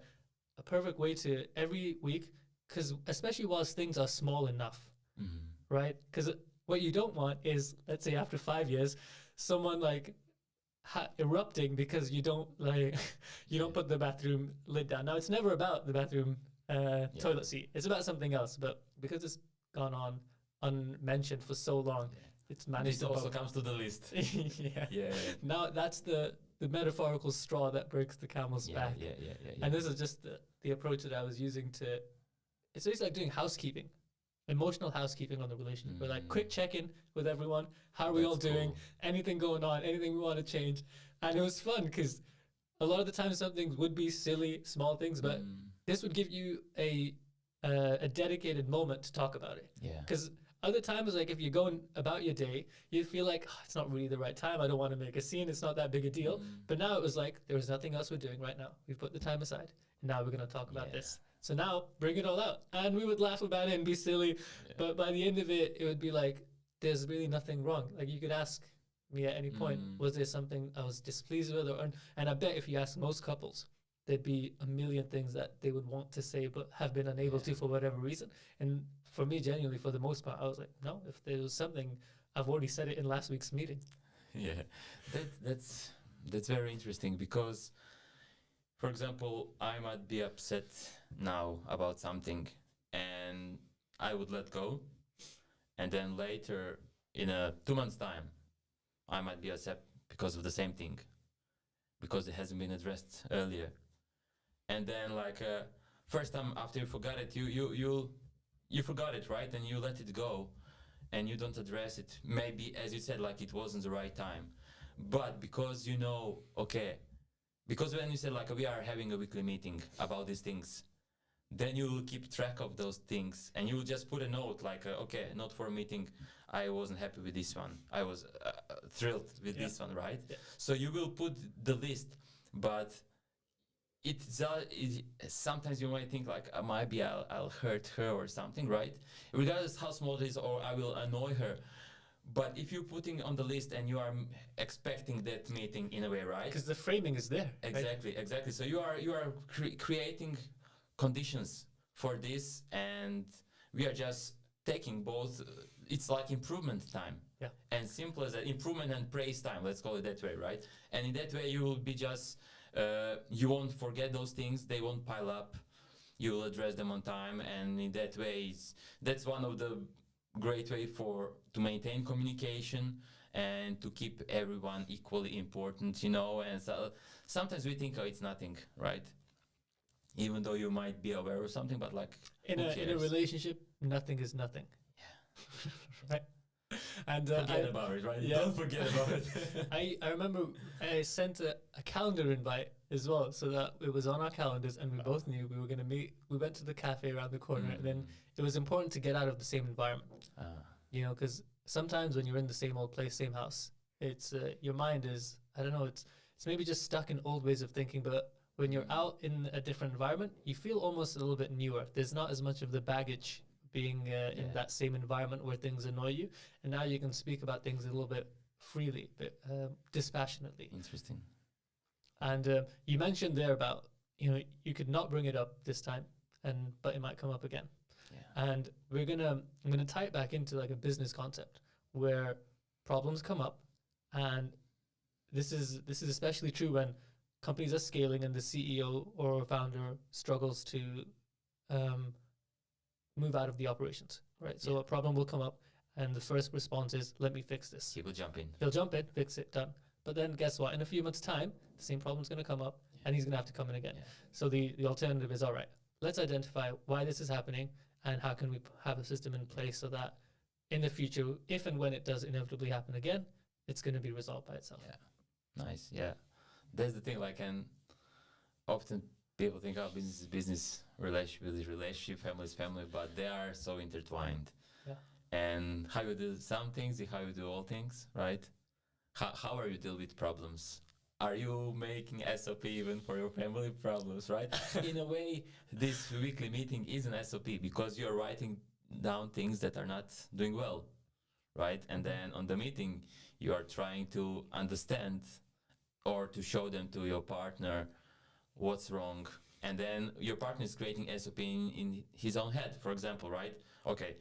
perfect way to every week, because especially whilst things are small enough, right? Because what you don't want is, let's say after 5 years, someone like erupting because you don't put the bathroom lid down. Now it's never about the bathroom toilet seat. It's about something else. But because it's gone on unmentioned for so long, it's managed. This also comes to the list. Yeah. Now that's the metaphorical straw that breaks the camel's back. Yeah. And this is just the approach that I was using to. It's basically like doing housekeeping. Emotional housekeeping on the relationship. We're like quick check-in with everyone. How are we all doing? Cool. Anything going on? Anything we want to change? And it was fun because a lot of the time some things would be silly, small things, but this would give you a dedicated moment to talk about it. Yeah. Because other times, like if you're going about your day, you feel like it's not really the right time. I don't want to make a scene. It's not that big a deal. But now it was like there was nothing else we're doing right now. We've put the time aside. And now we're going to talk about this. So now bring it all out. And we would laugh about it and be silly. Yeah. But by the end of it, it would be like, there's really nothing wrong. Like you could ask me at any point, was there something I was displeased with? And I bet if you ask most couples, there'd be a million things that they would want to say, but have been unable to for whatever reason. And for me, genuinely, for the most part, I was like, no, if there was something, I've already said it in last week's meeting. Yeah, that's very interesting because, for example, I might be upset now about something and I would let go. And then later, in 2 months' time, I might be upset because of the same thing, because it hasn't been addressed earlier. And then, like, first time after you forgot it, you forgot it, right? And you let it go, and you don't address it. Maybe, as you said, like it wasn't the right time. But because you know, okay, because when you said like we are having a weekly meeting about these things, then you will keep track of those things, and you will just put a note like, okay, not for a meeting. I wasn't happy with this one. I was thrilled with this one, right? Yeah. So you will put the list, but sometimes you might think like maybe I'll hurt her or something, right? Regardless how small it is, or I will annoy her. But if you're putting on the list and you are expecting that meeting in a way, right? Because the framing is there. Exactly, right? Exactly. So you are creating conditions for this, and we are just taking both. It's like improvement time. Yeah. And simple as that, improvement and praise time. Let's call it that way, right? And in that way, you will be just. You won't forget those things. They won't pile up. You will address them on time, and in that way, that's one of the great way to maintain communication and to keep everyone equally important, you know. And so sometimes we think, oh, it's nothing, right? Even though you might be aware of something, but like in a relationship, nothing is nothing. Yeah. Right. And forget about it, right? Yeah. Don't forget about it. I remember I sent a calendar invite as well, so that it was on our calendars, and we both knew we were going to meet. We went to the cafe around the corner, and then it was important to get out of the same environment. You know, because sometimes when you're in the same old place, same house, it's your mind is, I don't know, it's maybe just stuck in old ways of thinking, but when you're out in a different environment, you feel almost a little bit newer. There's not as much of the baggage being in that same environment where things annoy you, and now you can speak about things a little bit freely, but dispassionately. Interesting. And you mentioned there about, you know, you could not bring it up this time, but it might come up again. Yeah. And I'm gonna tie it back into like a business concept where problems come up, and this is especially true when companies are scaling and the CEO or founder struggles to move out of the operations, right? So a problem will come up, and the first response is, let me fix this. People jump in. They'll jump in, fix it, done. But then guess what? In a few months' time, the same problem's going to come up, and he's going to have to come in again. Yeah. So the alternative is, all right, let's identify why this is happening, and how can we have a system in place so that in the future, if and when it does inevitably happen again, it's going to be resolved by itself. Yeah, nice. Yeah, that's the thing. Like, and often people think, oh, business is business, relationship is relationship, family is family, but they are so intertwined. Yeah. And how you do some things, how you do all things, right? How are you deal with problems? Are you making SOP even for your family problems, right? In a way, this weekly meeting is an SOP because you're writing down things that are not doing well, right? And then on the meeting, you are trying to understand or to show them to your partner what's wrong. And then your partner is creating SOP in his own head, for example, right? Okay,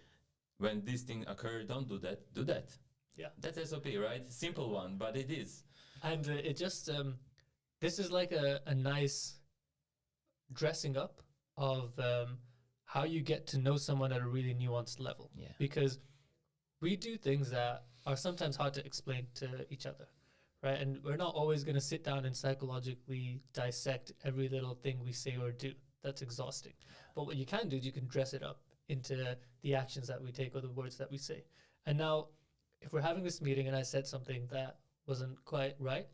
when this thing occurs, don't do that, do that. Yeah. That's SOP, right? Simple one, but it is. And it just, this is like a nice dressing up of how you get to know someone at a really nuanced level. Yeah. Because we do things that are sometimes hard to explain to each other, right? And we're not always going to sit down and psychologically dissect every little thing we say or do. That's exhausting. But what you can do is you can dress it up into the actions that we take or the words that we say. And now, if we're having this meeting and I said something that wasn't quite right,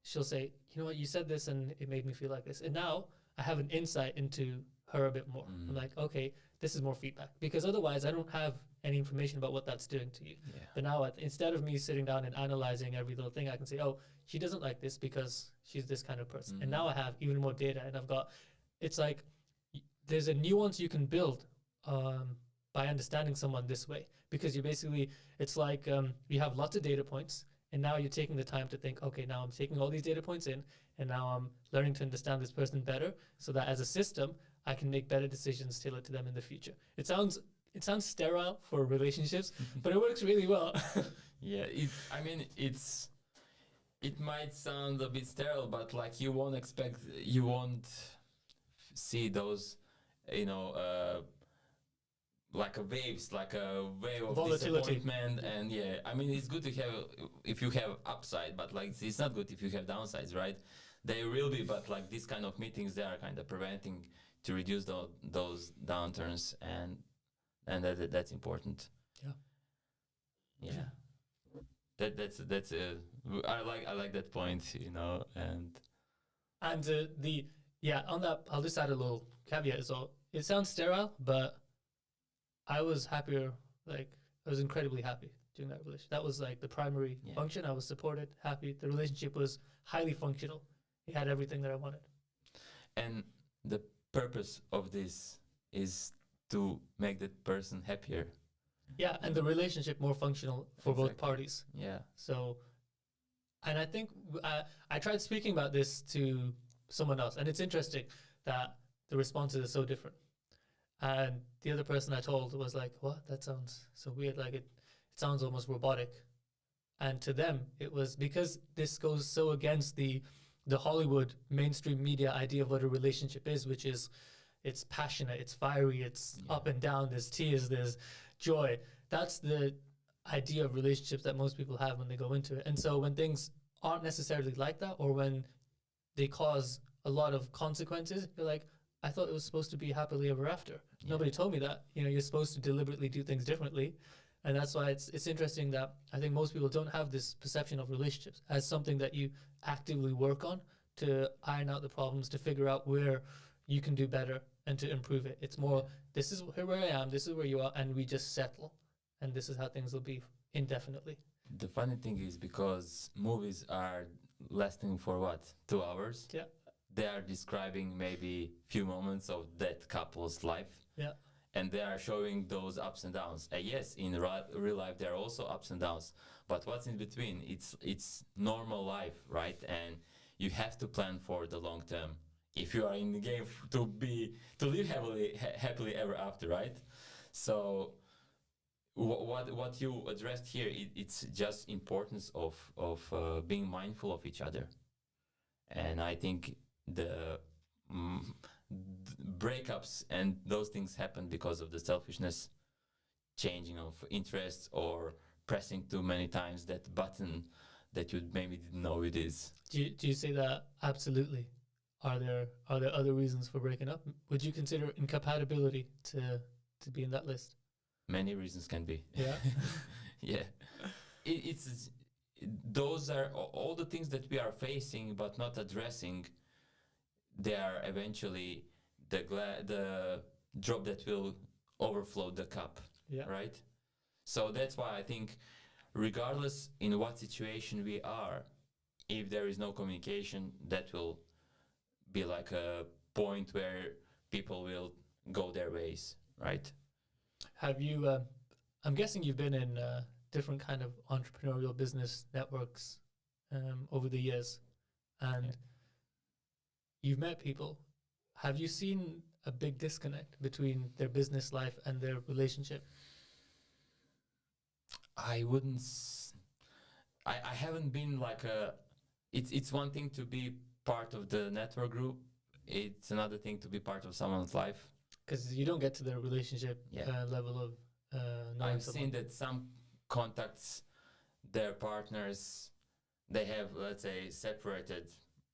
she'll say, you know what, you said this and it made me feel like this. And now I have an insight into her a bit more. I'm like, okay, this is more feedback. Because otherwise I don't have any information about what that's doing to you. Yeah. But now instead of me sitting down and analyzing every little thing, I can say, oh, she doesn't like this because she's this kind of person. And now I have even more data and I've got, it's like, there's a nuance you can build by understanding someone this way. Because you basically, it's like you have lots of data points and now you're taking the time to think, okay, now I'm taking all these data points in and now I'm learning to understand this person better so that as a system, I can make better decisions tailored to them in the future. It sounds sterile for relationships, but it works really well. Yeah, it might sound a bit sterile, but like you won't see those, like a waves, like a wave of Volatility. disappointment. And yeah, I mean, it's good to have if you have upside, but like it's not good if you have downsides, right? They will be, but like these kind of meetings, they are kind of preventing to reduce those downturns, and that's important. Yeah. That's I like that point, and on that, I'll just add a little caveat as well. It sounds sterile, but I was happier. Like I was incredibly happy during that relationship. That was like the primary function. I was supported, happy. The relationship was highly functional. It had everything that I wanted. And the purpose of this is to make that person happier. Yeah, and the relationship more functional for both parties. Yeah. So, and I think I tried speaking about this to someone else, and it's interesting that the responses are so different. And the other person I told was like, what? That sounds so weird. Like it sounds almost robotic. And to them, it was because this goes so against the Hollywood mainstream media idea of what a relationship is, which is it's passionate, it's fiery, it's up and down, there's tears, there's joy. That's the idea of relationships that most people have when they go into it. And so when things aren't necessarily like that, or when they cause a lot of consequences, you're like, I thought it was supposed to be happily ever after. Yeah. Nobody told me that. You're supposed to deliberately do things differently. And that's why it's interesting that I think most people don't have this perception of relationships as something that you actively work on to iron out the problems, to figure out where you can do better and to improve it. It's more, this is where I am, this is where you are, and we just settle. And this is how things will be indefinitely. The funny thing is because movies are lasting for what, 2 hours? Yeah. They are describing maybe few moments of that couple's life. Yeah. And they are showing those ups and downs. Yes, in real life there are also ups and downs, but what's in between? It's normal life, right? And you have to plan for the long term if you are in the game to live happily ever after, right? So what you addressed here, it's just importance of being mindful of each other, and I think the breakups and those things happen because of the selfishness, changing of interests, or pressing too many times that button that you maybe didn't know it is. Do you say that? Absolutely. Are there other reasons for breaking up? Would you consider incompatibility to be in that list? Many reasons can be. Yeah. Yeah. It's those are all the things that we are facing but not addressing. They are eventually the drop that will overflow the cup, Yeah. right? So that's why I think, regardless in what situation we are, if there is no communication, that will be like a point where people will go their ways, right? Have you? I'm guessing you've been in different kind of entrepreneurial business networks over the years, and Yeah. you've met people. Have you seen a big disconnect between their business life and their relationship? I wouldn't. I haven't been like a. It's one thing to be part of the network group. It's another thing to be part of someone's life. Because you don't get to the relationship Yeah. level of knowing I've someone. seen that some contacts, their partners, they have, let's say, separated,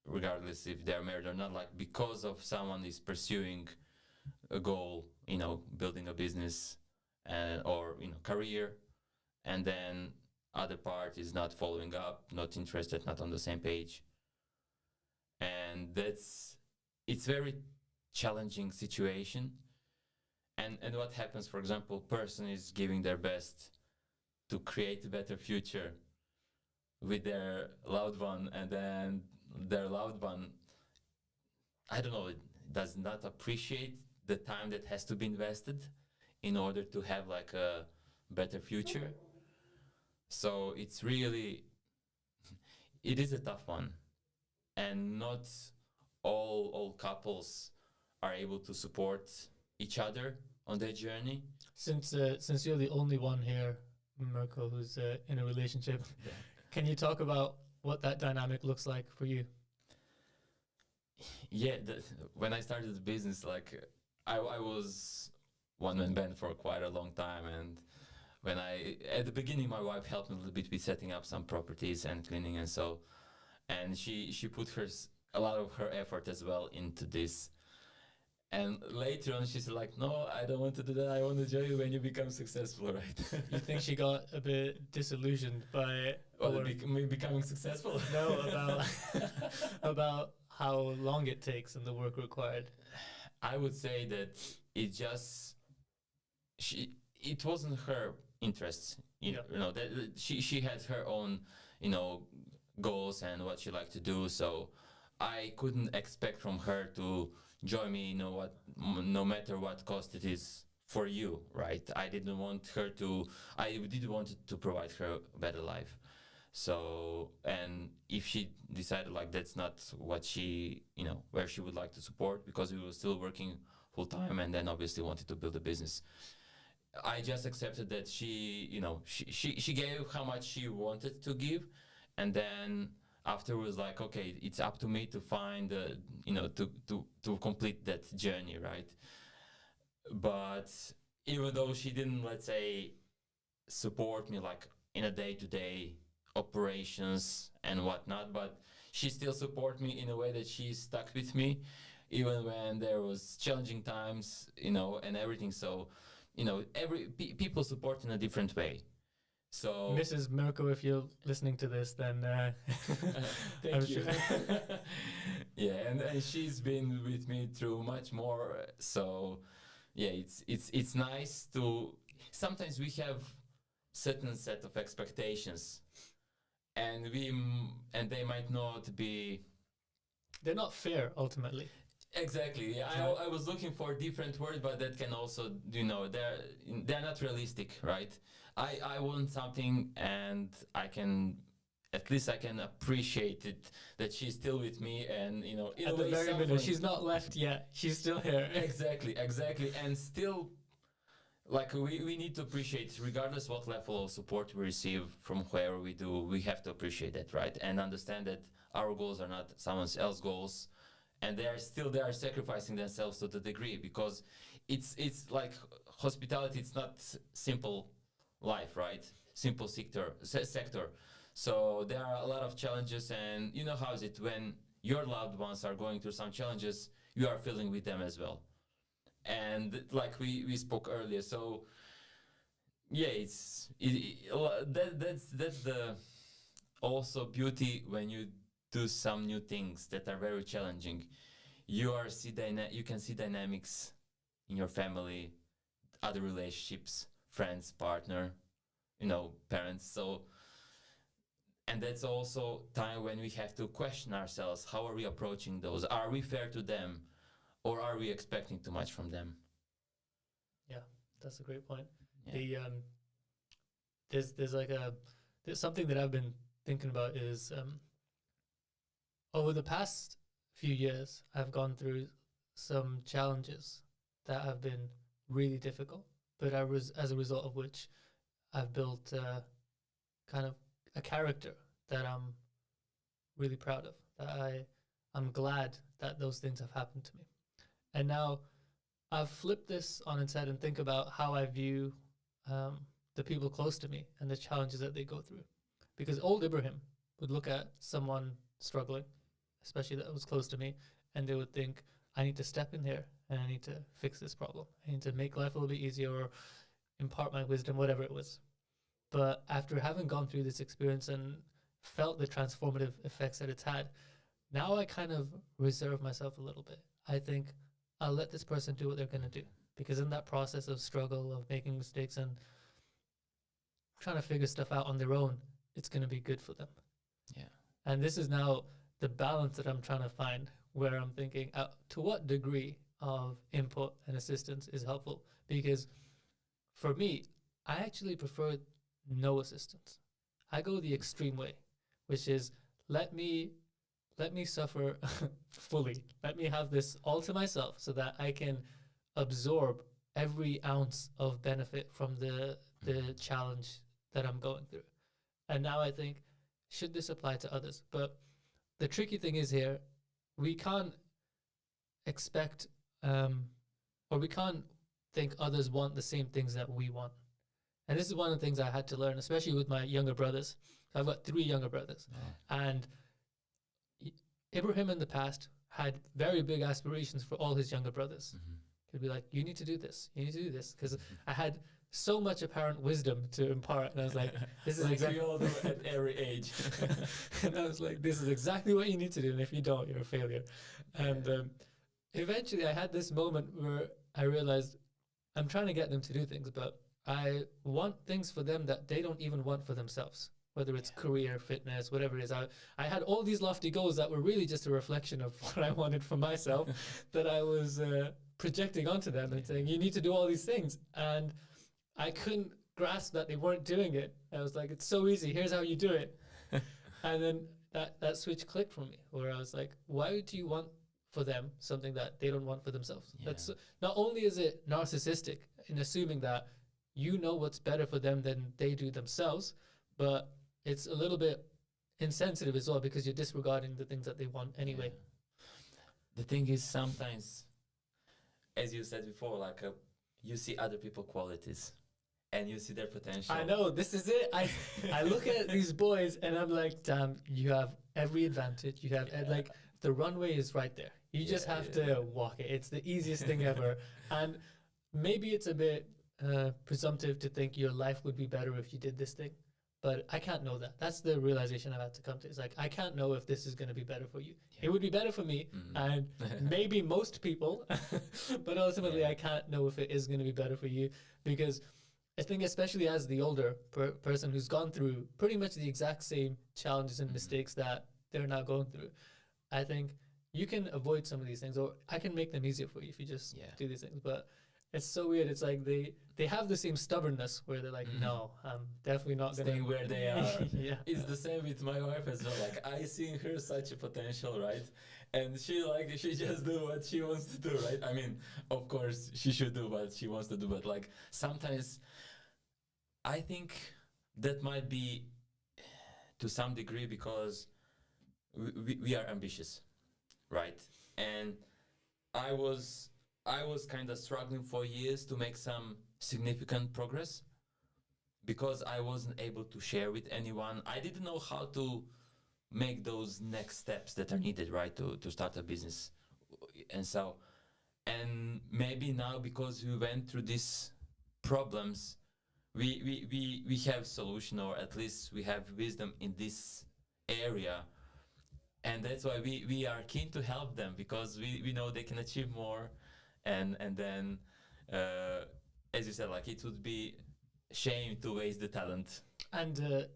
regardless if they're married or not, like because of someone is pursuing a goal, building a business or career, and then other part is not following up, not interested, not on the same page, and it's very challenging situation. And what happens, for example, person is giving their best to create a better future with their loved one, and then their loved one, I don't know, does not appreciate the time that has to be invested in order to have like a better future. So it's really, it is a tough one, and not all couples are able to support each other on their journey. Since you're the only one here, Mirko, who's in a relationship, Yeah. can you talk about what that dynamic looks like for you? Yeah, when I started the business, like I was one man band for quite a long time, and when at the beginning, my wife helped me a little bit with setting up some properties and cleaning, and she put a lot of her effort as well into this. And later on, she's like, "No, I don't want to do that. I want to join you when you become successful, right?" You think she got a bit disillusioned by me becoming successful? No, about about how long it takes and the work required. I would say that it wasn't her interest. Yeah. That she had her own, goals and what she liked to do. So I couldn't expect from her to join me, no matter what cost it is for you, right? I didn't want her to. I did want to provide her a better life. So, and if she decided like that's not what she, where she would like to support, because we were still working full time, and then obviously wanted to build a business, I just accepted that she gave how much she wanted to give, and then afterwards, like, okay, it's up to me to find to complete that journey, right? But even though she didn't, let's say, support me like in a day-to-day operations and whatnot, but she still support me in a way that she stuck with me even when there was challenging times, and everything. So every people support in a different way. So Mrs. Mirko, if you're listening to this, then thank I'm you. sure. Yeah, and she's been with me through much more. So yeah, it's nice to. Sometimes we have certain set of expectations, and they might not be They're not fair ultimately. exactly. Yeah, I was looking for a different word, but that can also, they're not realistic, right? I want something, and at least I can appreciate it that she's still with me, and in At a the way very suffering. minute, she's not left yet. She's still here. Exactly, and still, like we need to appreciate, regardless what level of support we receive from whoever we do, we have to appreciate that, right? And understand that our goals are not someone else's goals, and they are sacrificing themselves to the degree, because it's like hospitality. It's not simple life, right? Simple sector. So there are a lot of challenges, and how is it when your loved ones are going through some challenges, you are feeling with them as well. And like we spoke earlier, so yeah, that's the also beauty when you do some new things that are very challenging. You can see dynamics in your family, other relationships, friends, partner, parents. So, and that's also time when we have to question ourselves: how are we approaching those? Are we fair to them, or are we expecting too much from them? Yeah, that's a great point. Yeah. The there's something that I've been thinking about is over the past few years, I've gone through some challenges that have been really difficult, but as a result of which I've built kind of a character that I'm really proud of. I'm glad that those things have happened to me. And now I've flipped this on its head and think about how I view the people close to me and the challenges that they go through. Because old Ibrahim would look at someone struggling, especially that was close to me, and they would think, I need to step in here and I need to fix this problem. I need to make life a little bit easier or impart my wisdom, whatever it was. But after having gone through this experience and felt the transformative effects that it's had, now I kind of reserve myself a little bit. I think I'll let this person do what they're going to do. Because in that process of struggle, of making mistakes and trying to figure stuff out on their own, it's going to be good for them. Yeah. And this is now the balance that I'm trying to find, where I'm thinking to what degree of input and assistance is helpful. Because for me, I actually prefer no assistance. I go the extreme way, which is let me suffer fully. Let me have this all to myself so that I can absorb every ounce of benefit from the challenge that I'm going through. And now I think, should this apply to others? But the tricky thing is here, we can't expect or we can't think others want the same things that we want. And this is one of the things I had to learn, especially with my younger brothers. I've got 3 younger brothers. Oh. And Ibrahim in the past had very big aspirations for all his younger brothers. Mm-hmm. He'd be like, you need to do this. You need to do this. Because I had so much apparent wisdom to impart. And I was like, this is like exactly we all do at every age. And I was like, this is exactly what you need to do. And if you don't, you're a failure. And eventually I had this moment where I realized I'm trying to get them to do things, but I want things for them that they don't even want for themselves, whether it's career, fitness, whatever it is. I had all these lofty goals that were really just a reflection of what I wanted for myself that I was projecting onto them and saying, you need to do all these things. And I couldn't grasp that they weren't doing it. I was like, it's so easy. Here's how you do it. And then that switch clicked for me, where I was like, why do you want for them something that they don't want for themselves? Yeah. That's not only is it narcissistic in assuming that you know what's better for them than they do themselves, but it's a little bit insensitive as well, because you're disregarding the things that they want anyway. Yeah. The thing is, sometimes, as you said before, like you see other people's qualities and you see their potential. I know, this is it. I look at these boys and I'm like, damn, you have every advantage. You have like the runway is right there. You just have to walk it. It's the easiest thing ever. And maybe it's a bit presumptive to think your life would be better if you did this thing, but I can't know that. That's the realization I've had to come to. It's like, I can't know if this is going to be better for you. It would be better for me and maybe most people, but ultimately I can't know if it is going to be better for you, because I think especially as the older person who's gone through pretty much the exact same challenges and mistakes that they're now going through, I think you can avoid some of these things, or I can make them easier for you if you just do these things. But it's so weird. It's like they have the same stubbornness where they're like, no, I'm definitely not going to stay where they are. Yeah. It's the same with my wife as well. Like, I see in her such a potential, right? And she just do what she wants to do, right? I mean, of course she should do what she wants to do, but like sometimes I think that might be to some degree because we are ambitious, right? And I was kind of struggling for years to make some significant progress because I wasn't able to share with anyone. I didn't know how to make those next steps that are needed, right, to start a business. And maybe now, because we went through these problems, we have solution, or at least we have wisdom in this area, and that's why we are keen to help them, because we know they can achieve more, and then as you said, like, it would be shame to waste the talent. And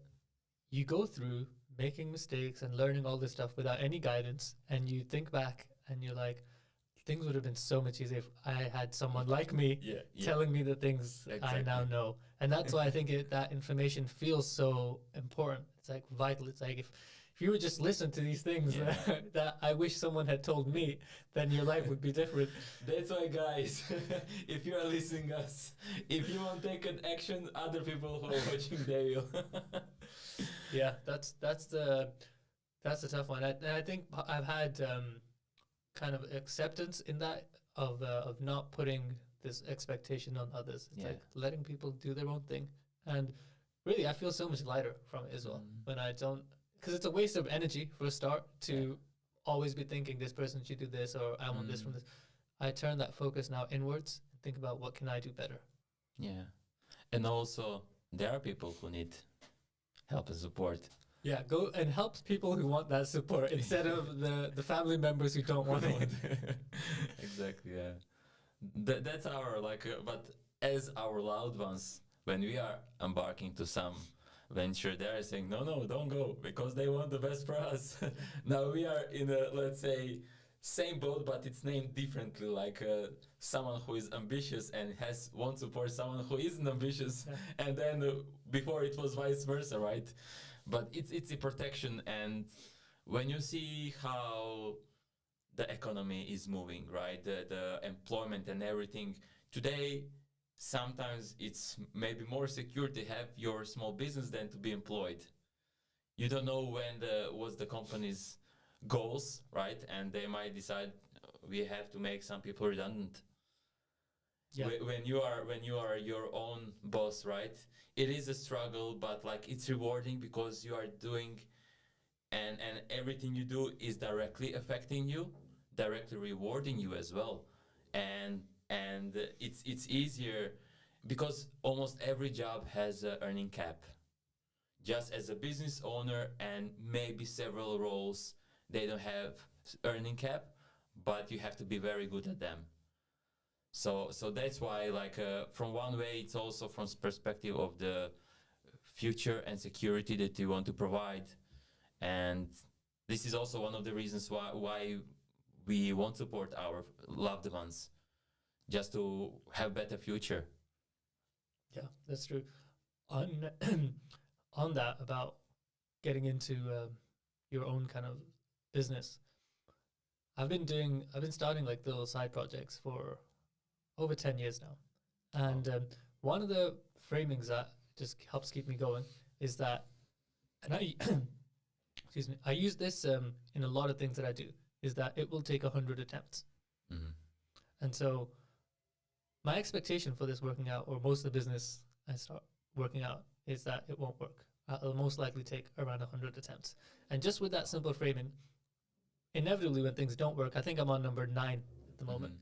you go through making mistakes and learning all this stuff without any guidance, and you think back and you're like, things would have been so much easier if I had someone like me telling me the things I now know. And that's why I think that information feels so important. It's like vital. It's like if you would just listen to these things that I wish someone had told me, then your life would be different. That's why, guys, if you are listening us, if you want to take an action, other people who are watching, they will. Yeah, that's the tough one. I think I've had kind of acceptance in that of not putting this expectation on others. It's like letting people do their own thing, and really I feel so much lighter from it as well when I don't, because it's a waste of energy for a start to always be thinking this person should do this or I want this from this. I turn that focus now inwards and think about what can I do better. Yeah, and also there are people who need help and support. Yeah, go and help people who want that support instead of the family members who don't want it. Exactly, yeah. That's our, but as our loved ones, when we are embarking to some venture, they are saying, no, don't go, because they want the best for us. Now we are in a, let's say, same boat, but it's named differently, like someone who is ambitious and wants to support someone who isn't ambitious, and then before it was vice versa, right? But it's a protection, and when you see how the economy is moving, right, the employment and everything, today sometimes it's maybe more secure to have your small business than to be employed. You don't know when what's the company's goals, right? And they might decide we have to make some people redundant. Yeah. When you are your own boss, right? It is a struggle, but like it's rewarding because you are doing, and everything you do is directly affecting you, directly rewarding you as well, and it's easier because almost every job has an earning cap. Just as a business owner and maybe several roles, they don't have earning cap, but you have to be very good at them. So that's why, like, from one way, it's also from perspective of the future and security that you want to provide, and this is also one of the reasons why we want to support our loved ones, just to have better future. Yeah, that's true. On on that, about getting into your own kind of business, I've been starting like little side projects for over 10 years now. And one of the framings that just helps keep me going is that, and I, excuse me, I use this in a lot of things that I do, is that it will take 100 attempts. Mm-hmm. And so my expectation for this working out, or most of the business I start working out, is that it won't work. It'll most likely take around 100 attempts. And just with that simple framing, inevitably when things don't work, I think I'm on number 9 at the moment.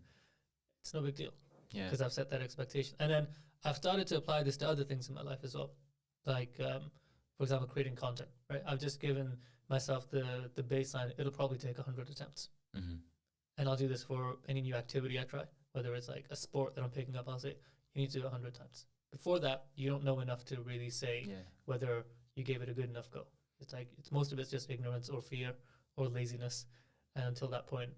It's no big deal. Yeah. Because I've set that expectation. And then I've started to apply this to other things in my life as well. Like, for example, creating content, right? I've just given myself the baseline. It'll probably take 100 attempts. Mm-hmm. And I'll do this for any new activity I try, whether it's like a sport that I'm picking up, I'll say, you need to do it 100 times. Before that, you don't know enough to really say whether you gave it a good enough go. It's like, most of it's just ignorance or fear or laziness. And until that point,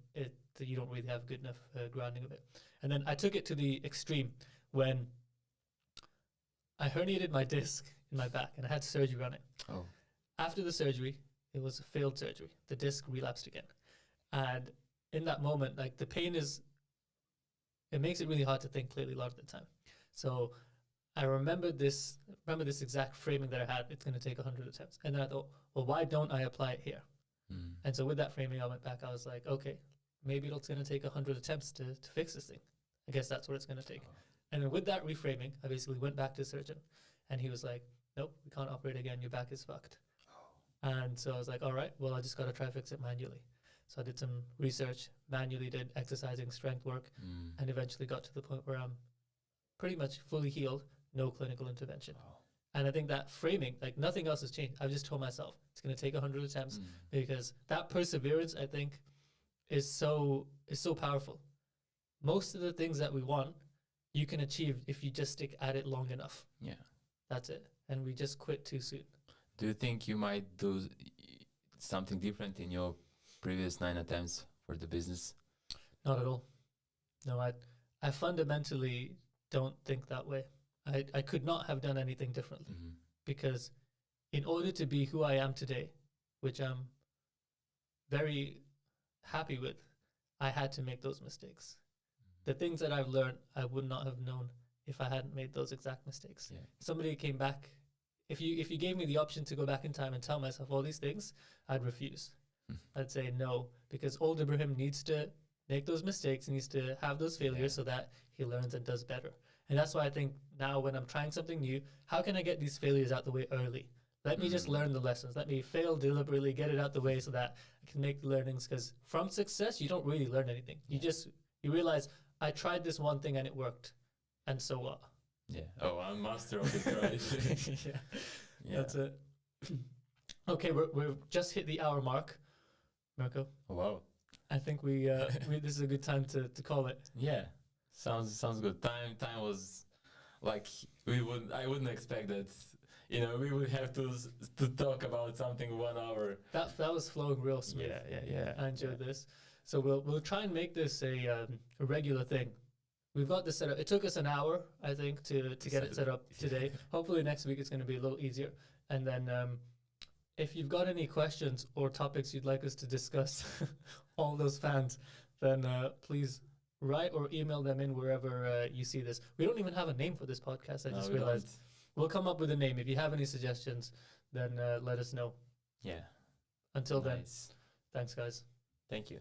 you don't really have good enough grounding of it. And then I took it to the extreme when I herniated my disc in my back and I had surgery on it. Oh. After the surgery, it was a failed surgery. The disc relapsed again. And in that moment, like, the pain it makes it really hard to think clearly a lot of the time. So I remember this exact framing that I had. It's going to take 100 attempts. And then I thought, well, why don't I apply it here? Mm. And so with that framing, I went back. I was like, okay, maybe it's going to take 100 attempts to fix this thing. I guess that's what it's going to take. Oh. And then with that reframing, I basically went back to the surgeon. And he was like, nope, we can't operate again. Your back is fucked. Oh. And so I was like, all right, well, I just got to try fix it manually. So I did some research, manually did exercising, strength work, and eventually got to the point where I'm pretty much fully healed. no clinical intervention. Wow. And I think that framing, like nothing else has changed. I've just told myself it's going to take 100 attempts because that perseverance, I think, is so powerful. Most of the things that we want, you can achieve if you just stick at it long enough. Yeah. That's it. And we just quit too soon. Do you think you might do something different in your previous 9 attempts for the business? Not at all. No, I fundamentally don't think that way. I could not have done anything differently because in order to be who I am today, which I'm very happy with, I had to make those mistakes. The things that I've learned, I would not have known if I hadn't made those exact mistakes. Yeah. Somebody came back. If you gave me the option to go back in time and tell myself all these things, I'd refuse. I'd say no, because old Ibrahim needs to make those mistakes, needs to have those failures so that he learns and does better. And that's why I think now when I'm trying something new, how can I get these failures out the way early? Let me just learn the lessons. Let me fail deliberately, get it out the way so that I can make the learnings. Because from success, you don't really learn anything. You realize, I tried this one thing and it worked. And so what? Yeah. Oh, I'm master of it, right? Yeah. That's it. Okay, we've just hit the hour mark, Mirko. Oh, wow. I think we this is a good time to call it. Yeah. Sounds good. Time was like I wouldn't expect that. You know, we would have to talk about something 1 hour. That was flowing real smooth. Yeah. I enjoyed this. So we'll try and make this a regular thing. We've got this set up. It took us an hour, I think, to get it set up today. Hopefully next week it's going to be a little easier. And then if you've got any questions or topics you'd like us to discuss, all those fans, then please write or email them in wherever you see this. We don't even have a name for this podcast. I just realized. We'll come up with a name. If you have any suggestions, then let us know. Yeah. Until then, thanks, guys. Thank you.